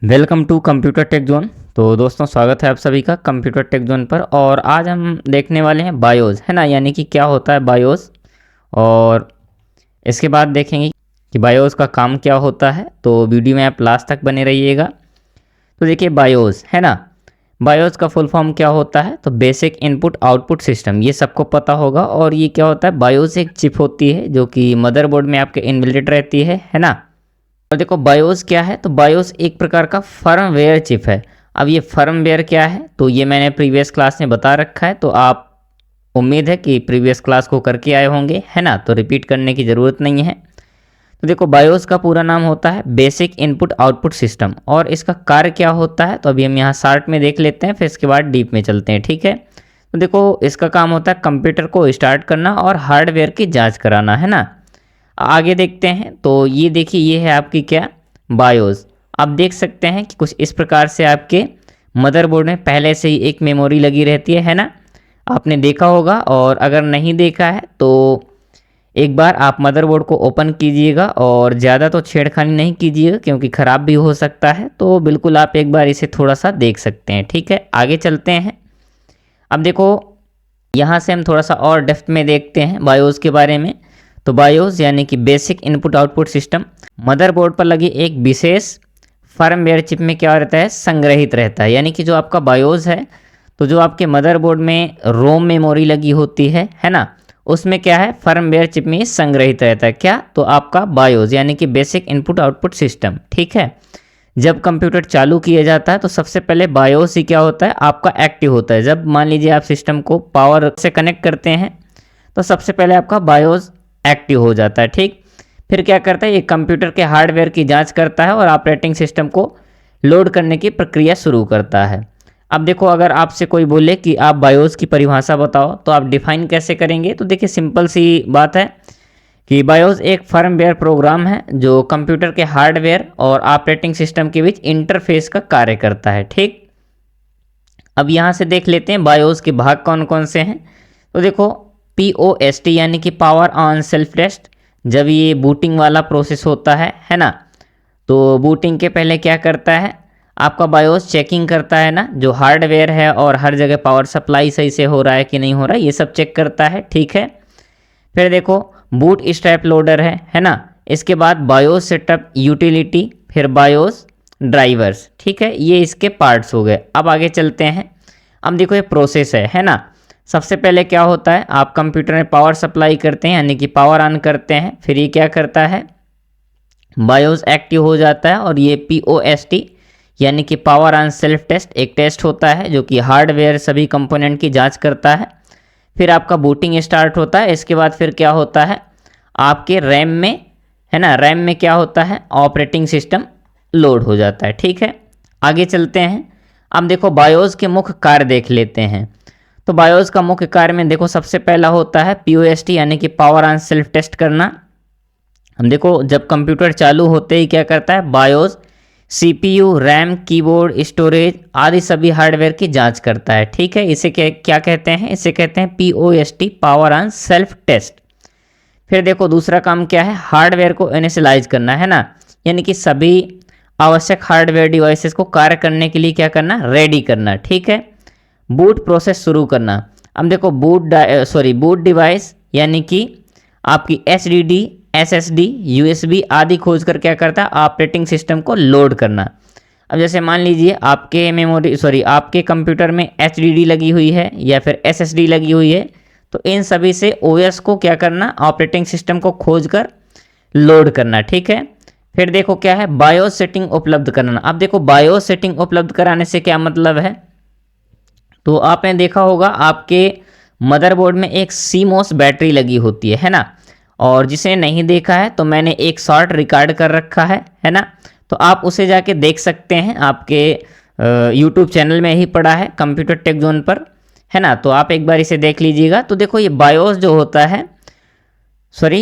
Welcome to computer tech zone. तो दोस्तों, स्वागत है आप सभी का कंप्यूटर टेक जोन पर। और आज हम देखने वाले हैं बायोस, है ना, यानी कि क्या होता है बायोस। और इसके बाद देखेंगे कि बायोस का काम क्या होता है। तो वीडियो में आप लास्ट तक बने रहिएगा। तो देखिए बायोस, है ना, बायोस का फुल फॉर्म क्या होता है। तो बेसिक इनपुट आउटपुट सिस्टम, ये सबको पता होगा। और ये क्या होता है, बायोस एक चिप होती है जो कि मदरबोर्ड में आपके इनबिल्ट रहती है ना। और देखो बायोस क्या है, तो बायोस एक प्रकार का फर्मवेयर चिप है। अब ये फर्मवेयर क्या है, तो ये मैंने प्रीवियस क्लास में बता रखा है। तो आप, उम्मीद है कि प्रीवियस क्लास को करके आए होंगे, है ना, तो रिपीट करने की ज़रूरत नहीं है। तो देखो बायोस का पूरा नाम होता है बेसिक इनपुट आउटपुट सिस्टम। और इसका कार्य क्या होता है, तो अभी हम यहाँ शार्ट में देख लेते हैं, फिर इसके बाद डीप में चलते हैं, ठीक है। तो देखो इसका काम होता है कंप्यूटर को स्टार्ट करना और हार्डवेयर की जाँच कराना, है ना। आगे देखते हैं। तो ये देखिए, ये है आपकी क्या, बायोस। आप देख सकते हैं कि कुछ इस प्रकार से आपके मदरबोर्ड में पहले से ही एक मेमोरी लगी रहती है ना। आपने देखा होगा, और अगर नहीं देखा है तो एक बार आप मदरबोर्ड को ओपन कीजिएगा। और ज़्यादा तो छेड़खानी नहीं कीजिएगा क्योंकि ख़राब भी हो सकता है। तो बिल्कुल आप एक बार इसे थोड़ा सा देख सकते हैं, ठीक है। आगे चलते हैं। अब देखो यहाँ से हम थोड़ा सा और डेप्थ में देखते हैं बायोस के बारे में। तो बायोस यानी कि basic input output system motherboard पर लगी एक विशेष फर्मवेयर चिप में क्या रहता है, संग्रहित रहता है। यानी कि जो आपका बायोस है, तो जो आपके मदरबोर्ड में रोम मेमोरी लगी होती है ना, उसमें क्या है, फर्मवेयर चिप में संग्रहित रहता है क्या, तो आपका बायोस यानी कि बेसिक इनपुट आउटपुट सिस्टम, ठीक है। जब कंप्यूटर चालू किया जाता है तो सबसे पहले बायोस ही क्या होता है, आपका एक्टिव होता है। जब मान लीजिए आप सिस्टम को पावर से कनेक्ट करते हैं तो सबसे पहले आपका बायोस एक्टिव हो जाता है, ठीक। फिर क्या करता है, ये कंप्यूटर के हार्डवेयर की जांच करता है और ऑपरेटिंग सिस्टम को लोड करने की प्रक्रिया शुरू करता है। अब देखो, अगर आपसे कोई बोले कि आप बायोस की परिभाषा बताओ, तो आप डिफाइन कैसे करेंगे। तो देखिए सिंपल सी बात है कि बायोस एक फर्मवेयर प्रोग्राम है जो कंप्यूटर के हार्डवेयर और ऑपरेटिंग सिस्टम के बीच इंटरफेस का कार्य करता है, ठीक। अब यहाँ से देख लेते हैं बायोस के भाग कौन कौन से हैं। तो देखो POST यानी कि पावर ऑन सेल्फ टेस्ट, जब ये बूटिंग वाला प्रोसेस होता है ना, तो बूटिंग के पहले क्या करता है, आपका बायोस चेकिंग करता है ना, जो हार्डवेयर है और हर जगह पावर सप्लाई सही से हो रहा है कि नहीं हो रहा है, ये सब चेक करता है, ठीक है। फिर देखो बूट स्ट्रैप लोडर है ना। इसके बाद बायोस सेटअप यूटिलिटी, फिर बायोस ड्राइवर्स, ठीक है। ये इसके पार्ट्स हो गए। अब आगे चलते हैं। अब देखो ये प्रोसेस है ना। सबसे पहले क्या होता है, आप कंप्यूटर में पावर सप्लाई करते हैं यानी कि पावर ऑन करते हैं। फिर ये क्या करता है, बायोस एक्टिव हो जाता है। और ये POST यानी कि पावर ऑन सेल्फ टेस्ट एक टेस्ट होता है जो कि हार्डवेयर सभी कंपोनेंट की जांच करता है। फिर आपका बूटिंग स्टार्ट होता है। इसके बाद फिर क्या होता है, आपके रैम में, है ना, रैम में क्या होता है, ऑपरेटिंग सिस्टम लोड हो जाता है, ठीक है। आगे चलते हैं। अब देखो बायोस के मुख्य कार्य देख लेते हैं। तो बायोस का मुख्य कार्य में देखो सबसे पहला होता है POST यानी कि पावर ऑन सेल्फ टेस्ट करना। हम देखो जब कंप्यूटर चालू होते ही क्या करता है, BIOS CPU, RAM, keyboard, storage आदि सभी हार्डवेयर की जांच करता है, ठीक है। इसे क्या कहते हैं, इसे कहते हैं POST power on self test. फिर देखो दूसरा काम क्या है, हार्डवेयर को इनिशियलाइज करना, है ना, यानी कि सभी आवश्यक हार्डवेयर डिवाइसेस को कार्य करने के लिए क्या करना, रेडी करना, ठीक है। बूट प्रोसेस शुरू करना। अब देखो बूट डिवाइस यानी कि आपकी HDD, SSD, USB आदि खोज कर क्या करता है, ऑपरेटिंग सिस्टम को लोड करना। अब जैसे मान लीजिए आपके कंप्यूटर में HDD लगी हुई है या फिर SSD लगी हुई है, तो इन सभी से OS को क्या करना, ऑपरेटिंग सिस्टम को खोज कर लोड करना, ठीक है। फिर देखो क्या है, बायोस सेटिंग उपलब्ध कराना। अब देखो बायोस सेटिंग उपलब्ध कराने से क्या मतलब है, तो आपने देखा होगा आपके मदरबोर्ड में एक CMOS बैटरी लगी होती है ना। और जिसे नहीं देखा है तो मैंने एक शॉर्ट रिकॉर्ड कर रखा है ना, तो आप उसे जाके देख सकते हैं। आपके YouTube चैनल में ही पड़ा है कंप्यूटर टेक जोन पर, है ना, तो आप एक बार इसे देख लीजिएगा। तो देखो ये बायोस जो होता है,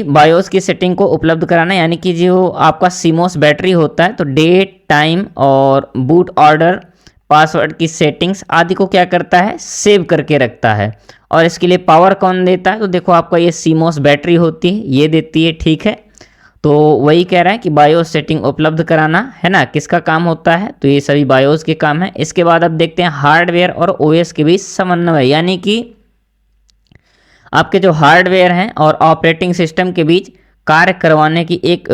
बायोस की सेटिंग को उपलब्ध कराना, यानी कि जो आपका CMOS बैटरी होता है, तो डेट, टाइम और बूट ऑर्डर, पासवर्ड की सेटिंग्स आदि को क्या करता है, सेव करके रखता है। और इसके लिए पावर कौन देता है, तो देखो आपका ये CMOS बैटरी होती है, ये देती है, ठीक है। तो वही कह रहा है कि बायोस सेटिंग उपलब्ध कराना, है ना, किसका काम होता है, तो ये सभी बायोस के काम है। इसके बाद अब देखते हैं हार्डवेयर और ओएस के बीच समन्वय, यानी कि आपके जो हार्डवेयर हैं और ऑपरेटिंग सिस्टम के बीच कार्य करवाने की एक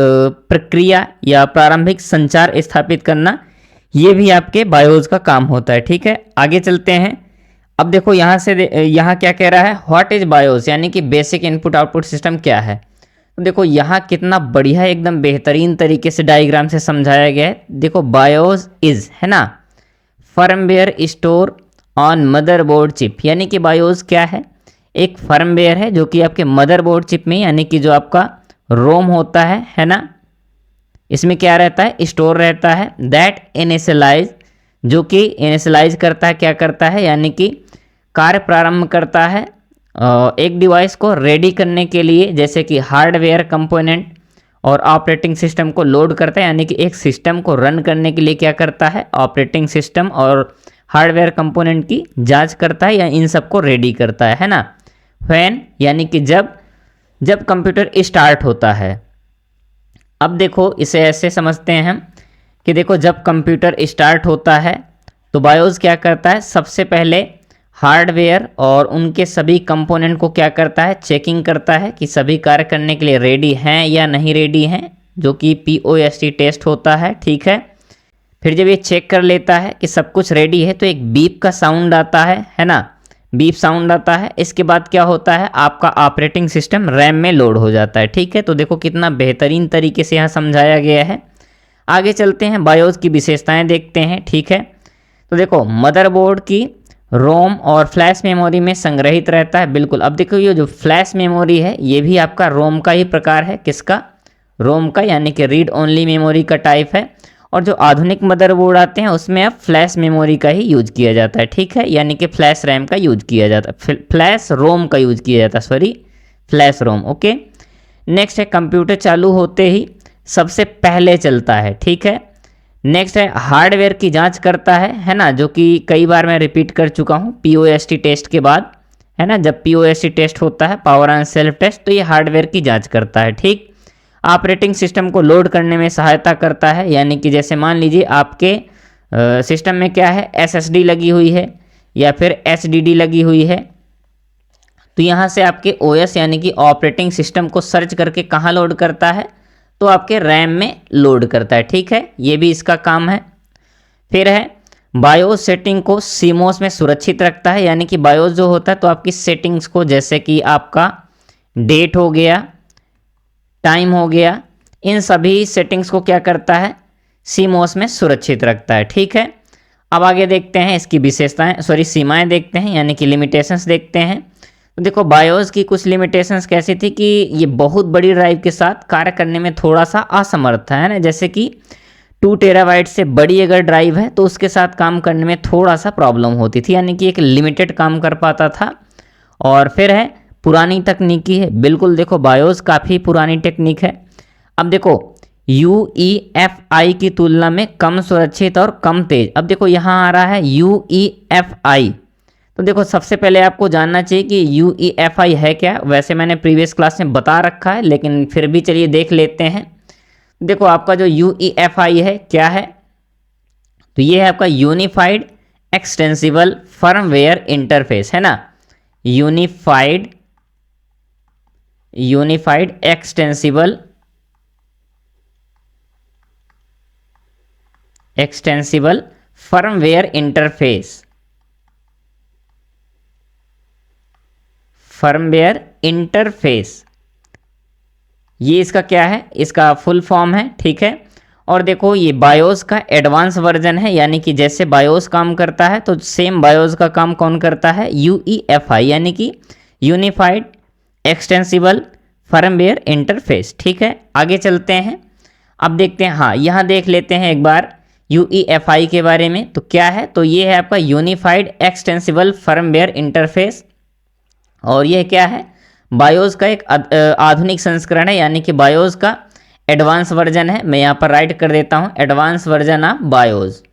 प्रक्रिया या प्रारंभिक संचार स्थापित करना, ये भी आपके बायोस का काम होता है। ठीक है, आगे चलते हैं। अब देखो यहाँ से यहाँ क्या कह रहा है, व्हाट इज बायोस, यानी कि बेसिक इनपुट आउटपुट सिस्टम क्या है। तो देखो यहाँ कितना बढ़िया एकदम बेहतरीन तरीके से डायग्राम से समझाया गया है। देखो बायोस इज, है ना, firmware store on motherboard chip, यानी कि बायोस क्या है, एक फर्मवेयर है जो कि आपके मदरबोर्ड चिप में, यानी कि जो आपका रोम होता है ना, इसमें क्या रहता है, स्टोर रहता है। दैट इनिशियलाइज, जो कि इनिशियलाइज करता है, क्या करता है, यानी कि कार्य प्रारंभ करता है एक डिवाइस को रेडी करने के लिए, जैसे कि हार्डवेयर कंपोनेंट और ऑपरेटिंग सिस्टम को लोड करता है, यानी कि एक सिस्टम को रन करने के लिए क्या करता है, ऑपरेटिंग सिस्टम और हार्डवेयर कंपोनेंट की जांच करता है या इन सबको रेडी करता है ना। व्हेन, यानी कि जब कंप्यूटर स्टार्ट होता है। अब देखो इसे ऐसे समझते हैं हम कि देखो जब कंप्यूटर स्टार्ट होता है तो बायोस क्या करता है, सबसे पहले हार्डवेयर और उनके सभी कंपोनेंट को क्या करता है, चेकिंग करता है कि सभी कार्य करने के लिए रेडी हैं या नहीं रेडी हैं, जो कि POST टेस्ट होता है। ठीक है, फिर जब ये चेक कर लेता है कि सब कुछ रेडी है तो एक बीप का साउंड आता है ना, बीप साउंड आता है। इसके बाद क्या होता है, आपका ऑपरेटिंग सिस्टम रैम में लोड हो जाता है। ठीक है, तो देखो कितना बेहतरीन तरीके से यहाँ समझाया गया है। आगे चलते हैं, बायोस की विशेषताएं देखते हैं। ठीक है, तो देखो मदरबोर्ड की रोम और फ्लैश मेमोरी में संग्रहित रहता है। बिल्कुल, अब देखो ये जो फ्लैश मेमोरी है ये भी आपका रोम का ही प्रकार है। किसका, रोम का, यानी कि रीड ओनली मेमोरी का टाइप है। और जो आधुनिक मदरबोर्ड आते हैं उसमें अब फ्लैश मेमोरी का ही यूज किया जाता है। ठीक है, यानी कि फ्लैश रैम का यूज किया जाता है, फ्लैश रोम का यूज किया जाता है, सॉरी फ्लैश रोम। ओके, नेक्स्ट है कंप्यूटर चालू होते ही सबसे पहले चलता है। ठीक है, नेक्स्ट है हार्डवेयर की जांच करता है ना, जो कि कई बार मैं रिपीट कर चुका हूँ POST टेस्ट के बाद, है ना, जब POST टेस्ट होता है, पावर एंड सेल्फ टेस्ट, तो ये हार्डवेयर की जांच करता है। ठीक, ऑपरेटिंग सिस्टम को लोड करने में सहायता करता है, यानी कि जैसे मान लीजिए आपके सिस्टम में क्या है, SSD लगी हुई है या फिर HDD लगी हुई है, तो यहाँ से आपके OS यानी कि ऑपरेटिंग सिस्टम को सर्च करके कहाँ लोड करता है, तो आपके रैम में लोड करता है। ठीक है, ये भी इसका काम है। फिर है बायोस सेटिंग को CMOS में सुरक्षित रखता है, यानी कि बायोस जो होता है तो आपकी सेटिंग्स को, जैसे कि आपका डेट हो गया, टाइम हो गया, इन सभी सेटिंग्स को क्या करता है, CMOS में सुरक्षित रखता है। ठीक है, अब आगे देखते हैं इसकी विशेषताएं, सॉरी सीमाएं देखते हैं, यानी कि लिमिटेशंस देखते हैं। तो देखो बायोस की कुछ लिमिटेशंस कैसी थी कि ये बहुत बड़ी ड्राइव के साथ कार्य करने में थोड़ा सा असमर्थ था, है ना, जैसे कि 2 टेराबाइट से बड़ी अगर ड्राइव है तो उसके साथ काम करने में थोड़ा सा प्रॉब्लम होती थी, यानी कि एक लिमिटेड काम कर पाता था। और फिर है पुरानी तकनीकी है, बिल्कुल देखो बायोस काफ़ी पुरानी टेक्निक है। अब देखो UEFI की तुलना में कम सुरक्षित और कम तेज। अब देखो यहाँ आ रहा है UEFI, तो देखो सबसे पहले आपको जानना चाहिए कि UEFI है क्या। वैसे मैंने प्रीवियस क्लास में बता रखा है, लेकिन फिर भी चलिए देख लेते हैं। देखो आपका जो UEFI है क्या है, तो ये है आपका यूनिफाइड एक्सटेंसिबल फर्मवेयर इंटरफेस, है ना, unified extensible firmware interface, firmware interface, ये इसका क्या है, इसका फुल फॉर्म है। ठीक है, और देखो ये बायोस का एडवांस वर्जन है, यानी कि जैसे बायोस काम करता है तो सेम बायोस का काम कौन करता है, UEFI, यानी कि यूनिफाइड एक्सटेंसिबल फर्मवेयर इंटरफेस। ठीक है, आगे चलते हैं, अब देखते हैं, हाँ यहाँ देख लेते हैं एक बार UEFI के बारे में। तो क्या है, तो ये है आपका यूनिफाइड एक्सटेंसिबल फर्मवेयर इंटरफेस, और यह क्या है, बायोस का एक आधुनिक संस्करण है, यानी कि बायोस का एडवांस वर्जन है। मैं यहाँ पर राइट कर देता हूँ advance version of BIOS,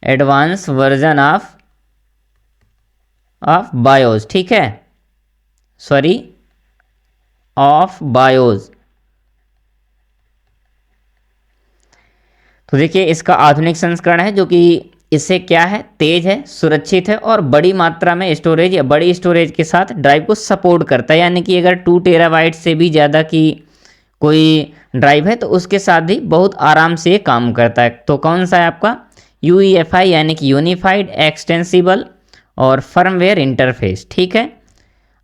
advance version of BIOS. ठीक है, सॉरी ऑफ बायोज। तो देखिए इसका आधुनिक संस्करण है जो कि इससे क्या है, तेज है, सुरक्षित है और बड़ी मात्रा में स्टोरेज या बड़ी स्टोरेज के साथ ड्राइव को सपोर्ट करता है। यानी कि अगर 2 टेराबाइट से भी ज़्यादा की कोई ड्राइव है तो उसके साथ भी बहुत आराम से काम करता है। तो कौन सा है आपका UEFI यानी कि यूनिफाइड एक्सटेंसिबल और फर्मवेयर इंटरफेस। ठीक है,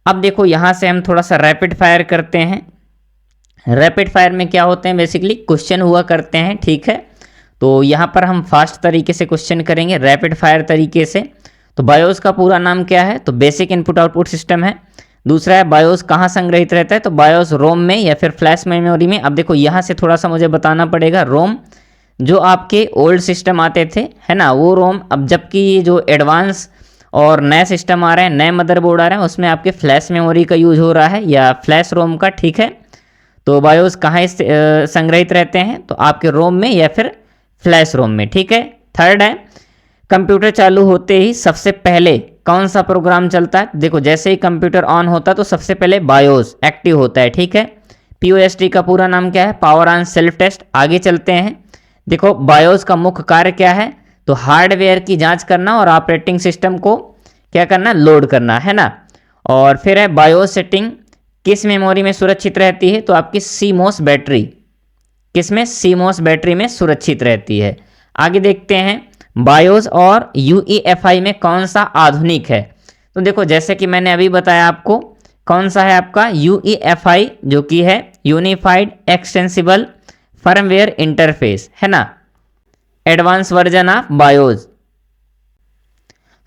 अब देखो यहाँ से हम थोड़ा सा रैपिड फायर करते हैं। रैपिड फायर में क्या होते हैं, बेसिकली क्वेश्चन हुआ करते हैं। ठीक है, तो यहाँ पर हम फास्ट तरीके से क्वेश्चन करेंगे रैपिड फायर तरीके से। तो बायोस का पूरा नाम क्या है, तो बेसिक इनपुट आउटपुट सिस्टम है। दूसरा है बायोस कहाँ संग्रहित रहता है, तो बायोस रोम में या फिर फ्लैश मेमोरी में। अब देखो यहाँ से थोड़ा सा मुझे बताना पड़ेगा, रोम जो आपके ओल्ड सिस्टम आते थे है ना, वो रोम, अब जबकि ये जो एडवांस और नए सिस्टम आ रहे हैं, नए मदरबोर्ड आ रहे हैं, उसमें आपके फ्लैश मेमोरी का यूज हो रहा है या फ्लैश रोम का। ठीक है, तो बायोस कहाँ संग्रहित रहते हैं, तो आपके रोम में या फिर फ्लैश रोम में। ठीक है, थर्ड है कंप्यूटर चालू होते ही सबसे पहले कौन सा प्रोग्राम चलता है। देखो जैसे ही कंप्यूटर ऑन होता है तो सबसे पहले बायोस एक्टिव होता है। ठीक है, POST का पूरा नाम क्या है, पावर ऑन सेल्फ टेस्ट। आगे चलते हैं, देखो बायोस का मुख्य कार्य क्या है, तो हार्डवेयर की जांच करना और ऑपरेटिंग सिस्टम को क्या करना, लोड करना है ना। और फिर है बायोस सेटिंग किस मेमोरी में सुरक्षित रहती है, तो आपकी CMOS बैटरी, किसमें, CMOS बैटरी में सुरक्षित रहती है। आगे देखते हैं बायोस और UEFI में कौन सा आधुनिक है। तो देखो जैसे कि मैंने अभी बताया आपको, कौन सा है आपका UEFI जो कि है यूनिफाइड एक्सटेंसिबल फर्मवेयर इंटरफेस है ना, एडवांस वर्जन ऑफ बायोस।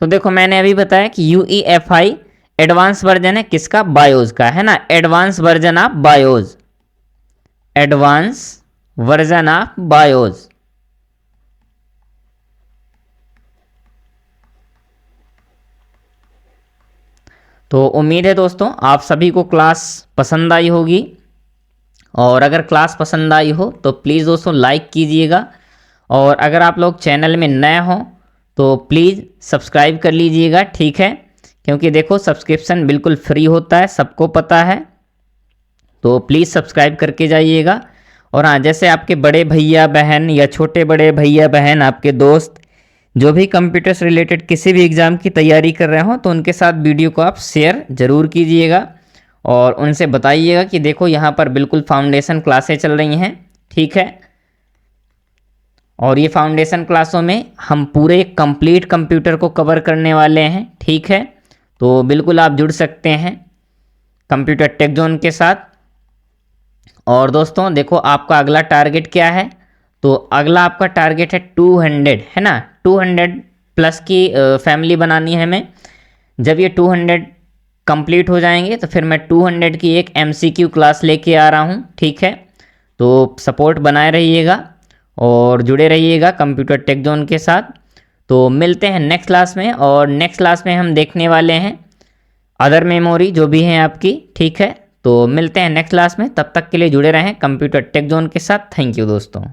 तो देखो मैंने अभी बताया कि UEFI एडवांस वर्जन है किसका, बायोस का है ना, advance version of BIOS, advance version of BIOS. तो उम्मीद है दोस्तों आप सभी को क्लास पसंद आई होगी, और अगर क्लास पसंद आई हो तो प्लीज़ दोस्तों लाइक कीजिएगा, और अगर आप लोग चैनल में नए हों तो प्लीज़ सब्सक्राइब कर लीजिएगा। ठीक है, क्योंकि देखो सब्सक्रिप्शन बिल्कुल फ्री होता है, सबको पता है, तो प्लीज़ सब्सक्राइब करके जाइएगा। और हाँ, जैसे आपके बड़े भैया बहन या छोटे बड़े भैया बहन, आपके दोस्त जो भी कंप्यूटर से रिलेटेड किसी भी एग्ज़ाम की तैयारी कर रहे हो, तो उनके साथ वीडियो को आप शेयर ज़रूर कीजिएगा और उनसे बताइएगा कि देखो यहाँ पर बिल्कुल फाउंडेशन क्लासें चल रही हैं। ठीक है, और ये फाउंडेशन क्लासों में हम पूरे कंप्लीट कंप्यूटर को कवर करने वाले हैं। ठीक है, तो बिल्कुल आप जुड़ सकते हैं कंप्यूटर टेक जोन के साथ। और दोस्तों देखो आपका अगला टारगेट क्या है, तो अगला आपका टारगेट है 200 है ना, 200 प्लस की फैमिली बनानी है हमें। जब ये 200 कंप्लीट हो जाएंगे तो फिर मैं 200 की एक MCQ क्लास लेके आ रहा हूँ। ठीक है, तो सपोर्ट बनाए रहिएगा और जुड़े रहिएगा कंप्यूटर टेक जोन के साथ। तो मिलते हैं नेक्स्ट क्लास में, और नेक्स्ट क्लास में हम देखने वाले हैं अदर मेमोरी जो भी हैं आपकी। ठीक है, तो मिलते हैं नेक्स्ट क्लास में, तब तक के लिए जुड़े रहें कंप्यूटर टेक जोन के साथ। थैंक यू दोस्तों।